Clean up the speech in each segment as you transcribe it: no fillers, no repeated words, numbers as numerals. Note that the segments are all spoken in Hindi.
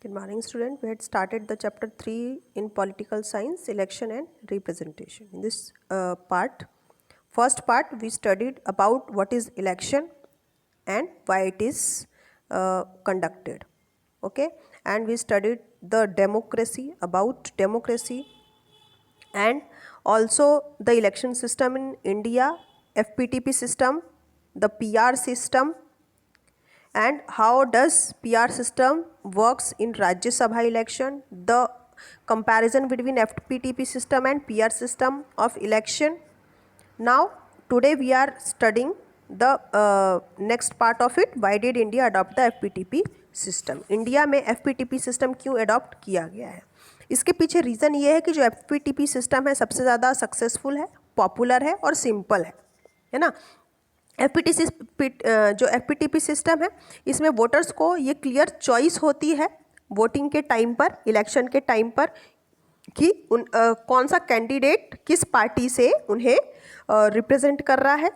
Good morning, student. We had started the chapter 3 in political science, election and representation. In this first part, we studied about what is election and why it is conducted. Okay, and we studied the democracy, about democracy, and also the election system in India, FPTP system, the PR system, and how does PR system works in Rajya Sabha election, the comparison between FPTP system and PR system of election. Now today we are studying the next part of it, why did India adopt the FPTP system. India में FPTP सिस्टम क्यों अडॉप्ट किया गया है, इसके पीछे रीज़न ये है कि जो FPTP सिस्टम है सबसे ज़्यादा सक्सेसफुल है, पॉपुलर है और सिंपल है ना। जो FPTP सिस्टम है इसमें वोटर्स को ये क्लियर चॉइस होती है वोटिंग के टाइम पर, इलेक्शन के टाइम पर, कि कौन सा कैंडिडेट किस पार्टी से उन्हें रिप्रेजेंट कर रहा है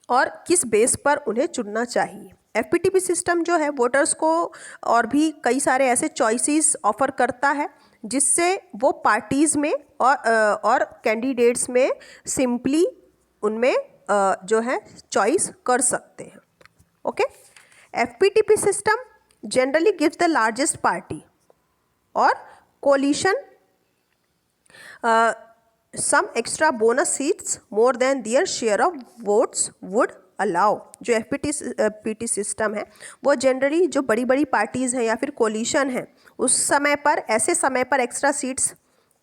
और किस बेस पर उन्हें चुनना चाहिए। FPTP सिस्टम जो है वोटर्स को और भी कई सारे ऐसे चॉइसेस ऑफर करता है जिससे वो पार्टीज़ में और कैंडिडेट्स में सिंपली उनमें जो है चॉइस कर सकते हैं। Okay, FPTP system generally gives the largest party और collision some extra bonus seats more than their share of votes would allow। जो FPTP सिस्टम है वो जनरली जो बड़ी बड़ी पार्टीज़ हैं या फिर कोलिशन हैं उस समय पर, ऐसे समय पर एक्स्ट्रा सीट्स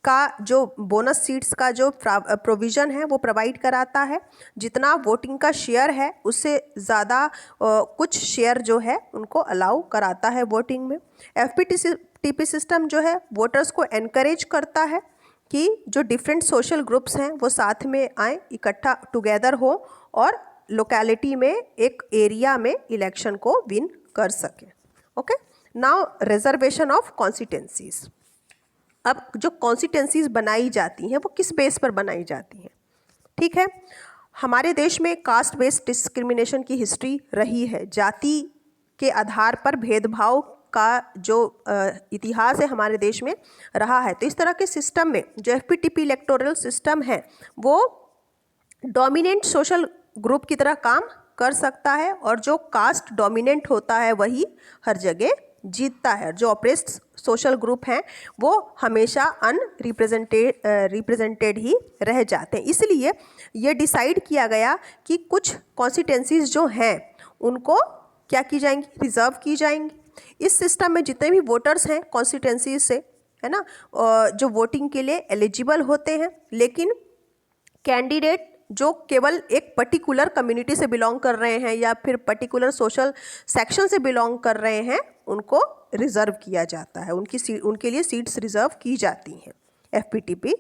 का जो बोनस सीट्स का जो प्रोविज़न है वो प्रोवाइड कराता है। जितना वोटिंग का शेयर है उससे ज़्यादा कुछ शेयर जो है उनको अलाउ कराता है वोटिंग में। FPTP सिस्टम जो है वोटर्स को एनकरेज करता है कि जो डिफरेंट सोशल ग्रुप्स हैं वो साथ में आए, इकट्ठा टुगेदर हो और लोकेलिटी में, एक एरिया में इलेक्शन को विन कर सके। Okay, now reservation of constituencies. अब जो कॉन्स्टिट्यूंसीज बनाई जाती हैं वो किस बेस पर बनाई जाती हैं, ठीक है। हमारे देश में कास्ट बेस्ड डिस्क्रिमिनेशन की हिस्ट्री रही है, जाति के आधार पर भेदभाव का जो इतिहास है हमारे देश में रहा है। तो इस तरह के सिस्टम में जो FPTP इलेक्टोरल सिस्टम है वो डोमिनेंट सोशल ग्रुप की तरह काम कर सकता है और जो कास्ट डोमिनेंट होता है वही हर जगह जीतता है। जो ऑप्रेस्ड सोशल ग्रुप हैं वो हमेशा रिप्रेजेंटेड ही रह जाते हैं। इसलिए ये डिसाइड किया गया कि कुछ कॉन्स्टिट्यूंसीज जो हैं उनको क्या की जाएंगी, रिजर्व की जाएंगी। इस सिस्टम में जितने भी वोटर्स हैं कॉन्स्टिट्यूंसी से, है ना, जो वोटिंग के लिए एलिजिबल होते हैं, लेकिन कैंडिडेट जो केवल एक पर्टिकुलर कम्युनिटी से बिलोंग कर रहे हैं या फिर पर्टिकुलर सोशल सेक्शन से बिलोंग कर रहे हैं उनको रिज़र्व किया जाता है, उनके लिए सीट्स रिज़र्व की जाती हैं FPTP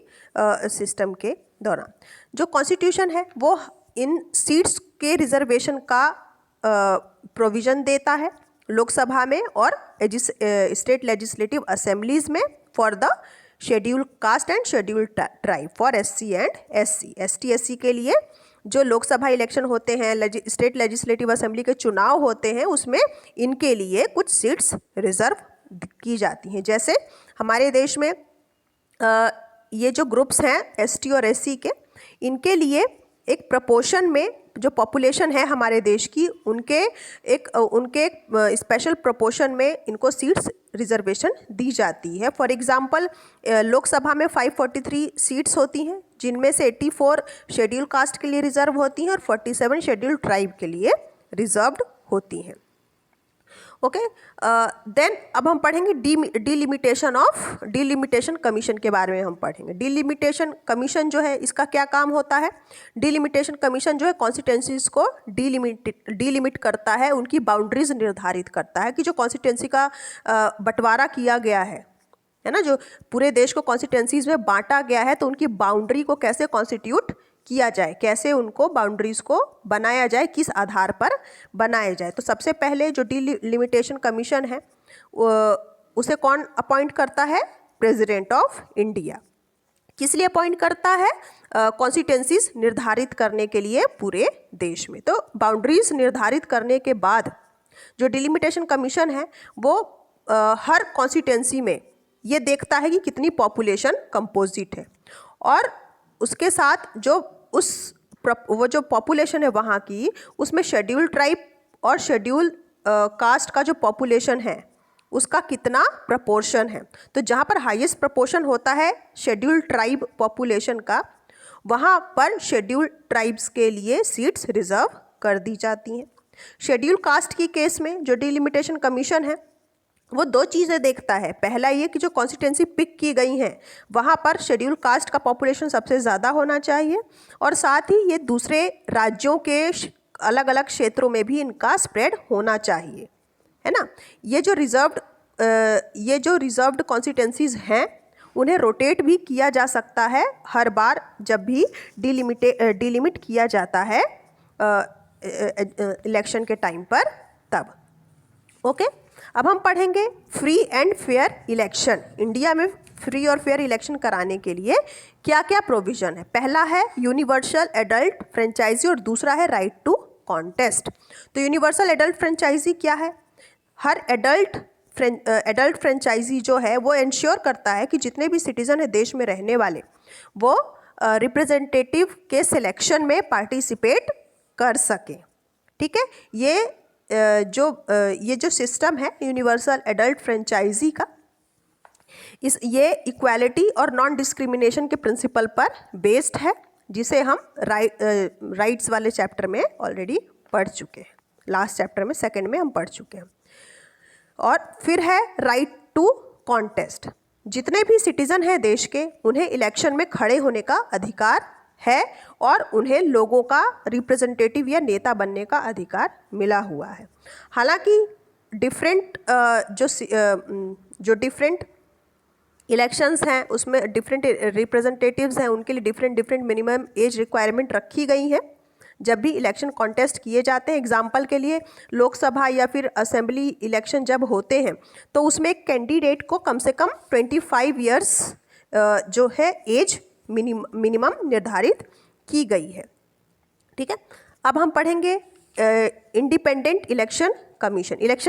सिस्टम के दौरान। जो कॉन्स्टिट्यूशन है वो इन सीट्स के रिजर्वेशन का प्रोविज़न देता है लोकसभा में और स्टेट लेजिस्लेटिव असेंबलीज में for the schedule caste and schedule tribe, for SC and SC। ST SC के लिए जो लोकसभा इलेक्शन होते हैं, स्टेट लेजिस्लेटिव असेंबली के चुनाव होते हैं, उसमें इनके लिए कुछ सीट्स रिजर्व की जाती हैं। जैसे हमारे देश में ये जो ग्रुप्स हैं ST और SC के, इनके लिए एक प्रपोर्शन में जो पॉपुलेशन है हमारे देश की उनके एक स्पेशल प्रोपोर्शन में इनको सीट्स रिजर्वेशन दी जाती है। फॉर एग्जांपल लोकसभा में 543 सीट्स होती हैं जिनमें से 84 शेड्यूल कास्ट के लिए रिजर्व होती हैं और 47 शेड्यूल ट्राइब के लिए रिजर्व्ड होती हैं। ओके, देन अब हम पढ़ेंगे डिलिमिटेशन कमीशन के बारे में हम पढ़ेंगे। डिलिमिटेशन कमीशन जो है इसका क्या काम होता है। डिलिमिटेशन कमीशन जो है कॉन्स्टिट्यूंसीज को डिलिमिट करता है, उनकी बाउंड्रीज निर्धारित करता है कि जो कॉन्स्टिट्यूंसी का बंटवारा किया गया है ना, जो पूरे देश को कॉन्स्टिट्यूंसीज में बांटा गया है, तो उनकी बाउंड्री को कैसे कॉन्स्टिट्यूट किया जाए, कैसे उनको बाउंड्रीज को बनाया जाए, किस आधार पर बनाया जाए। तो सबसे पहले जो डिलिमिटेशन कमीशन है उसे कौन अपॉइंट करता है, प्रेसिडेंट ऑफ इंडिया। किस लिए अपॉइंट करता है, कॉन्स्टिट्यूंसीज निर्धारित करने के लिए पूरे देश में। तो बाउंड्रीज निर्धारित करने के बाद जो डिलिमिटेशन कमीशन है वो हर कॉन्स्टिट्यूंसी में ये देखता है कि कितनी पॉपुलेशन कंपोजिट है, और उसके साथ वो जो पॉपुलेशन है वहाँ की, उसमें शेड्यूल ट्राइब और शेड्यूल कास्ट का जो पॉपुलेशन है उसका कितना प्रपोर्शन है। तो जहाँ पर हाईएस्ट प्रपोर्शन होता है शेड्यूल ट्राइब पॉपुलेशन का, वहाँ पर शेड्यूल ट्राइब्स के लिए सीट्स रिजर्व कर दी जाती हैं। शेड्यूल कास्ट की केस में जो डिलिमिटेशन कमीशन है वो दो चीज़ें देखता है। पहला ये कि जो कॉन्स्टिट्यूंसी पिक की गई हैं वहाँ पर शेड्यूल कास्ट का पॉपुलेशन सबसे ज़्यादा होना चाहिए, और साथ ही ये दूसरे राज्यों के अलग अलग क्षेत्रों में भी इनका स्प्रेड होना चाहिए, है ना। ये जो रिजर्व्ड कॉन्स्टिट्यूंसीज हैं उन्हें रोटेट भी किया जा सकता है हर बार जब भी डिलिमिट किया जाता है इलेक्शन के टाइम पर, तब। ओके, अब हम पढ़ेंगे free and fair election. India में फ्री और फेयर इलेक्शन कराने के लिए क्या क्या प्रोविज़न है। पहला है यूनिवर्सल एडल्ट फ्रेंचाइजी और दूसरा है राइट टू कॉन्टेस्ट। तो यूनिवर्सल एडल्ट फ्रेंचाइजी क्या है? हर एडल्ट फ्रेंचाइजी जो है वो इंश्योर करता है कि जितने भी सिटीज़न है देश में रहने वाले, वो रिप्रेजेंटेटिव के सिलेक्शन में पार्टिसिपेट कर सकें। ठीक है, ये जो सिस्टम है यूनिवर्सल एडल्ट फ्रेंचाइजी का, ये इक्वालिटी और नॉन डिस्क्रिमिनेशन के प्रिंसिपल पर बेस्ड है, जिसे हम राइट्स वाले चैप्टर में ऑलरेडी पढ़ चुके हैं। लास्ट चैप्टर में सेकंड में हम पढ़ चुके हैं। और फिर है राइट टू कॉन्टेस्ट। जितने भी सिटीज़न हैं देश के, उन्हें इलेक्शन में खड़े होने का अधिकार है और उन्हें लोगों का रिप्रेजेंटेटिव या नेता बनने का अधिकार मिला हुआ है। हालांकि जो डिफरेंट इलेक्शंस हैं उसमें डिफरेंट रिप्रेजेंटेटिव्स हैं, उनके लिए डिफरेंट मिनिमम एज रिक्वायरमेंट रखी गई हैं जब भी इलेक्शन कॉन्टेस्ट किए जाते हैं। एग्जाम्पल के लिए लोकसभा या फिर असेंबली इलेक्शन जब होते हैं तो उसमें एक कैंडिडेट को कम से कम 25 ईयर्स जो है एज मिनिमम निर्धारित की गई है। ठीक है, अब हम पढ़ेंगे इंडिपेंडेंट इलेक्शन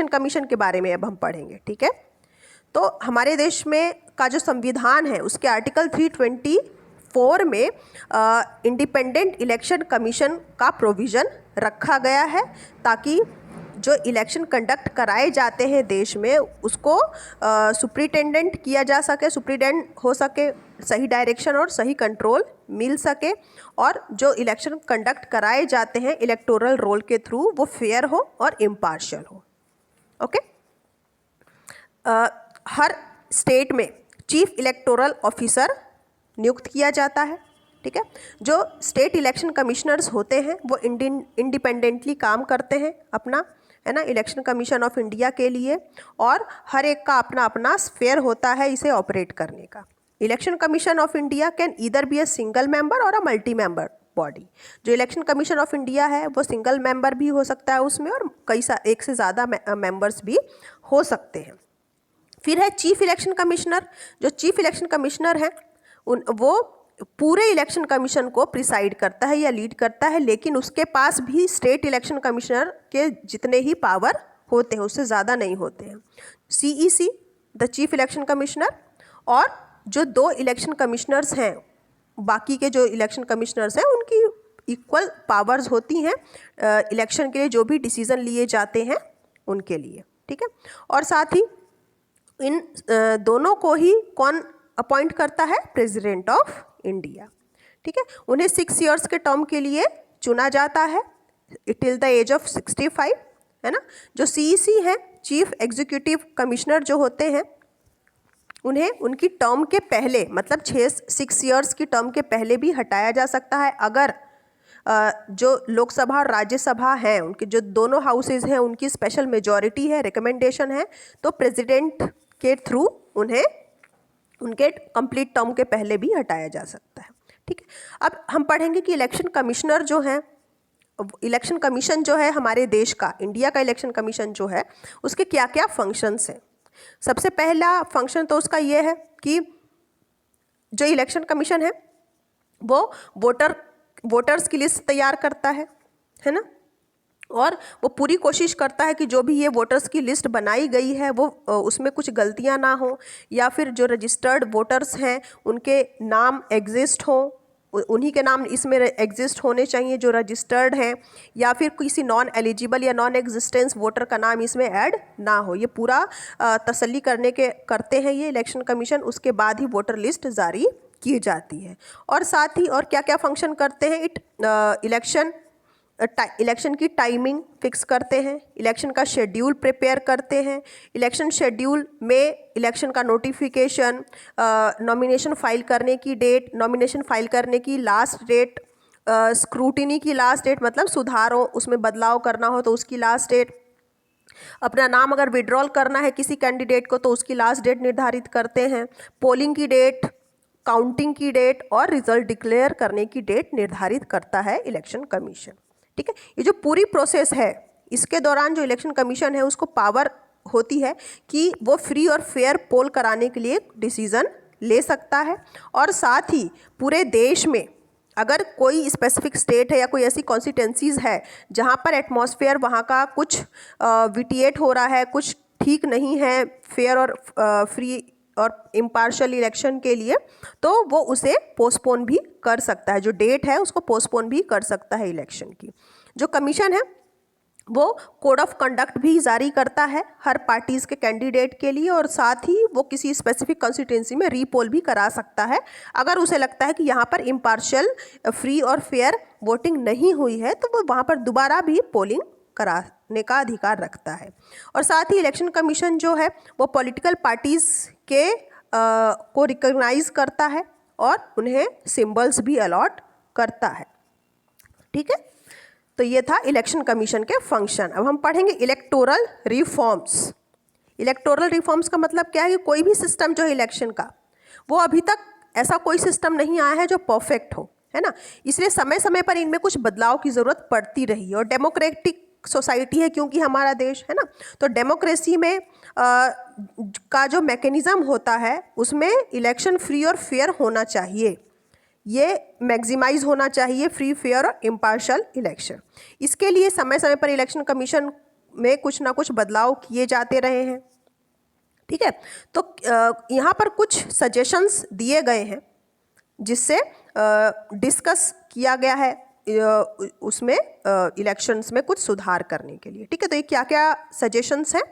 कमीशन के बारे में अब हम पढ़ेंगे। ठीक है, तो हमारे देश में का जो संविधान है उसके आर्टिकल 324 में इंडिपेंडेंट इलेक्शन कमीशन का प्रोविज़न रखा गया है, ताकि जो इलेक्शन कंडक्ट कराए जाते हैं देश में उसको सुप्रिटेंडेंट किया जा सके, सुप्रिटेंडेंट हो सके, सही डायरेक्शन और सही कंट्रोल मिल सके, और जो इलेक्शन कंडक्ट कराए जाते हैं इलेक्टोरल रोल के थ्रू वो फेयर हो और इम्पार्शियल हो। ओके, हर स्टेट में चीफ इलेक्टोरल ऑफिसर नियुक्त किया जाता है। ठीक है, जो स्टेट इलेक्शन कमिश्नर्स होते हैं वो इंडिपेंडेंटली काम करते हैं अपना, है ना, इलेक्शन कमीशन ऑफ इंडिया के लिए, और हर एक का अपना अपना स्फेयर होता है इसे ऑपरेट करने का। Election commission of India can either be a single member और अ मल्टी मेंबर बॉडी। जो इलेक्शन कमीशन ऑफ इंडिया है वो सिंगल मेंबर भी हो सकता है उसमें, और एक से ज़्यादा मेंबर्स भी हो सकते हैं। फिर है चीफ इलेक्शन कमिश्नर। जो चीफ इलेक्शन कमिश्नर है वो पूरे इलेक्शन कमीशन को प्रिसाइड करता है या लीड करता है, लेकिन उसके पास भी स्टेट इलेक्शन कमिश्नर के जितने ही पावर होते हैं उससे ज़्यादा नहीं होते हैं। CEC the chief election commissioner, और जो 2 इलेक्शन कमिश्नर्स हैं, बाकी के जो इलेक्शन कमिश्नर्स हैं उनकी इक्वल पावर्स होती हैं इलेक्शन के लिए जो भी डिसीज़न लिए जाते हैं उनके लिए। ठीक है, और साथ ही इन दोनों को ही कौन अपॉइंट करता है? President of India. ठीक है, उन्हें 6 इयर्स के टर्म के लिए चुना जाता है टिल द एज ऑफ 65, है ना। जो CEC हैं, चीफ एग्जीक्यूटिव कमिश्नर जो होते हैं, उन्हें उनकी टर्म के पहले, मतलब 6 इयर्स की टर्म के पहले भी हटाया जा सकता है अगर जो लोकसभा और राज्यसभा हैं उनके जो दोनों हाउसेज हैं उनकी स्पेशल मेजॉरिटी है, रिकमेंडेशन है, तो प्रेसिडेंट के थ्रू उन्हें उनके कंप्लीट टर्म के पहले भी हटाया जा सकता है। ठीक है, अब हम पढ़ेंगे कि इलेक्शन कमिश्नर जो है, इलेक्शन कमीशन जो है हमारे देश का, इंडिया का इलेक्शन कमीशन जो है उसके क्या क्या फंक्शंस हैं। सबसे पहला फंक्शन तो उसका ये है कि जो इलेक्शन कमीशन है वो वोटर्स की लिस्ट तैयार करता है ना, और वो पूरी कोशिश करता है कि जो भी ये वोटर्स की लिस्ट बनाई गई है वो उसमें कुछ गलतियां ना हो, या फिर जो रजिस्टर्ड वोटर्स हैं उनके नाम एग्जिस्ट हों, उन्हीं के नाम इसमें एग्जिस्ट होने चाहिए जो रजिस्टर्ड हैं, या फिर किसी नॉन एलिजिबल या नॉन एग्जिस्टेंस वोटर का नाम इसमें ऐड ना हो। ये पूरा तसल्ली करते हैं ये इलेक्शन कमीशन, उसके बाद ही वोटर लिस्ट जारी की जाती है। और साथ ही और क्या क्या फंक्शन करते हैं, इलेक्शन की टाइमिंग फिक्स करते हैं, इलेक्शन का शेड्यूल प्रिपेयर करते हैं, इलेक्शन शेड्यूल में इलेक्शन का नोटिफिकेशन, नॉमिनेशन फाइल करने की डेट, नॉमिनेशन फाइल करने की लास्ट डेट, स्क्रूटिनी की लास्ट डेट मतलब सुधारों उसमें बदलाव करना हो तो उसकी लास्ट डेट, अपना नाम अगर विड्रॉल करना है किसी कैंडिडेट को तो उसकी लास्ट डेट निर्धारित करते हैं, पोलिंग की डेट, काउंटिंग की डेट और रिजल्ट डिक्लेयर करने की डेट निर्धारित करता है इलेक्शन कमीशन। ठीक है, ये जो पूरी प्रोसेस है इसके दौरान जो इलेक्शन कमीशन है उसको पावर होती है कि वो फ्री और फेयर पोल कराने के लिए डिसीज़न ले सकता है। और साथ ही पूरे देश में अगर कोई स्पेसिफिक स्टेट है या कोई ऐसी कॉन्स्टिट्यूंसीज़ है जहाँ पर एटमॉस्फेयर वहाँ का कुछ विटिएट हो रहा है, कुछ ठीक नहीं है फेयर और फ्री और इम्पार्शल इलेक्शन के लिए, तो वो उसे पोस्टपोन भी कर सकता है, जो डेट है उसको पोस्टपोन भी कर सकता है इलेक्शन की। जो कमीशन है वो कोड ऑफ कंडक्ट भी जारी करता है हर पार्टीज़ के कैंडिडेट के लिए, और साथ ही वो किसी स्पेसिफिक कॉन्स्टिट्यूंसी में रीपोल भी करा सकता है अगर उसे लगता है कि यहाँ पर इम्पार्शियल फ्री और फेयर वोटिंग नहीं हुई है, तो वो वहाँ पर दोबारा भी पोलिंग कराने का अधिकार रखता है। और साथ ही इलेक्शन कमीशन जो है वो पॉलिटिकल पार्टीज़ के को रिकॉग्नाइज करता है और उन्हें सिंबल्स भी अलॉट करता है। ठीक है, तो ये था इलेक्शन कमीशन के फंक्शन। अब हम पढ़ेंगे इलेक्टोरल रिफॉर्म्स। इलेक्टोरल रिफॉर्म्स का मतलब क्या है कि कोई भी सिस्टम जो है इलेक्शन का, वो अभी तक ऐसा कोई सिस्टम नहीं आया है जो परफेक्ट हो, है ना, इसलिए समय समय पर इनमें कुछ बदलाव की ज़रूरत पड़ती रही। और डेमोक्रेटिक सोसाइटी है क्योंकि हमारा देश, है ना, तो डेमोक्रेसी में का जो मैकेनिज़्म होता है उसमें इलेक्शन फ्री और फेयर होना चाहिए, ये मैक्सिमाइज होना चाहिए फ्री फेयर और इम्पार्शल इलेक्शन। इसके लिए समय समय पर इलेक्शन कमीशन में कुछ ना कुछ बदलाव किए जाते रहे हैं। ठीक है, तो यहाँ पर कुछ सजेशंस दिए गए हैं जिससे डिस्कस किया गया है उसमें इलेक्शंस में कुछ सुधार करने के लिए। ठीक है, तो ये क्या क्या सजेशंस हैं।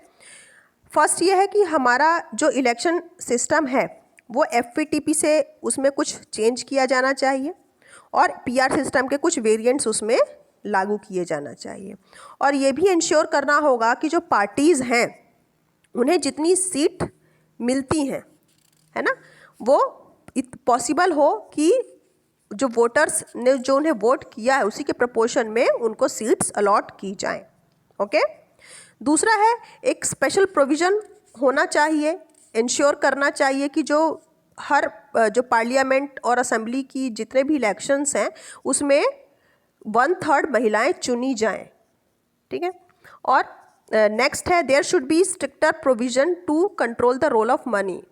फर्स्ट ये है कि हमारा जो इलेक्शन सिस्टम है वो FPTP से उसमें कुछ चेंज किया जाना चाहिए और PR सिस्टम के कुछ वेरिएंट्स उसमें लागू किए जाना चाहिए। और ये भी इंश्योर करना होगा कि जो पार्टीज़ हैं उन्हें जितनी सीट मिलती हैं, है ना, वो पॉसिबल हो कि जो वोटर्स ने जो उन्हें वोट किया है उसी के प्रपोर्शन में उनको सीट्स अलॉट की जाएं। ओके, दूसरा है एक स्पेशल प्रोविज़न होना चाहिए, इंश्योर करना चाहिए कि जो हर जो पार्लियामेंट और असेंबली की जितने भी इलेक्शंस हैं उसमें 1/3 महिलाएं चुनी जाएं। ठीक है, और नेक्स्ट है there should be stricter provision to control the role of money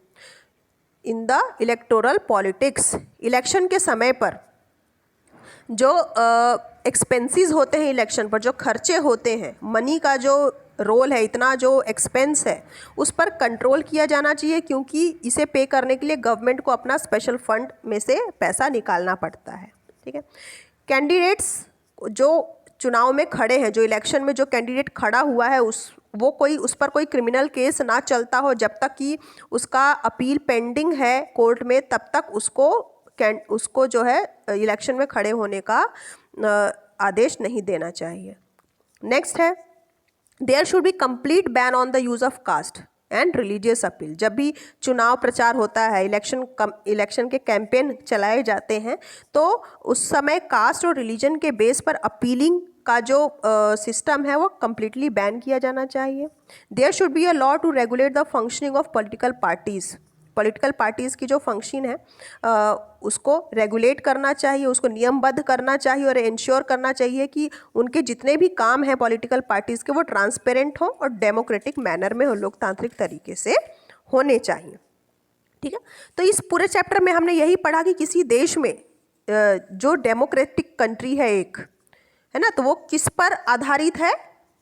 in the electoral politics. Election के समय पर जो एक्सपेंसेस होते हैं, इलेक्शन पर जो खर्चे होते हैं, मनी का जो रोल है, इतना जो एक्सपेंस है उस पर कंट्रोल किया जाना चाहिए, क्योंकि इसे पे करने के लिए गवर्नमेंट को अपना स्पेशल फंड में से पैसा निकालना पड़ता है। ठीक है, कैंडिडेट्स जो चुनाव में खड़े हैं, जो इलेक्शन में जो कैंडिडेट खड़ा हुआ है उस पर कोई क्रिमिनल केस ना चलता हो, जब तक कि उसका अपील पेंडिंग है कोर्ट में तब तक उसको जो है इलेक्शन में खड़े होने का आदेश नहीं देना चाहिए। नेक्स्ट है there should be complete ban on the use of caste and religious appeal. जब भी चुनाव प्रचार होता है, इलेक्शन के कैंपेन चलाए जाते हैं, तो उस समय कास्ट और रिलीजन के बेस पर अपीलिंग का जो सिस्टम है वो कम्प्लीटली बैन किया जाना चाहिए। There should be a law to regulate the functioning of political parties की जो फंक्शन है उसको रेगुलेट करना चाहिए, उसको नियमबद्ध करना चाहिए और इंश्योर करना चाहिए कि उनके जितने भी काम हैं पॉलिटिकल पार्टीज़ के वो ट्रांसपेरेंट हो और डेमोक्रेटिक मैनर में हो, लोकतांत्रिक तरीके से होने चाहिए। ठीक है, तो इस पूरे चैप्टर में हमने यही पढ़ा कि किसी देश में जो डेमोक्रेटिक कंट्री है एक, है ना। तो वो किस पर आधारित है?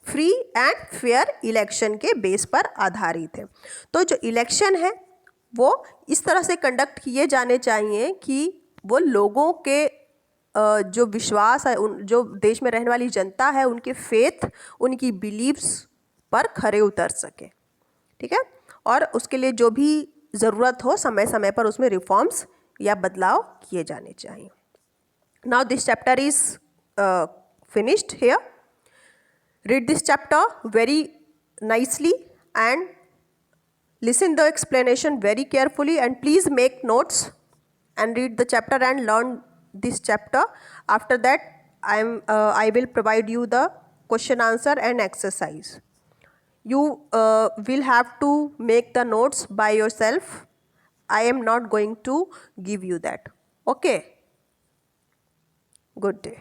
फ्री एंड फेयर इलेक्शन के बेस पर आधारित है। तो जो इलेक्शन है वो इस तरह से कंडक्ट किए जाने चाहिए कि वो लोगों के जो विश्वास है, जो देश में रहने वाली जनता है, उनके फेथ, उनकी बिलीव्स पर खरे उतर सके, ठीक है। और उसके लिए जो भी ज़रूरत हो समय समय पर उसमें रिफॉर्म्स या बदलाव किए जाने चाहिए। Now this chapter is finished here. Read this chapter very nicely and listen the explanation very carefully, and please make notes and read the chapter and learn this chapter. After that I will provide you the question answer and exercise. You will have to make the notes by yourself. I am not going to give you that. Okay, good day.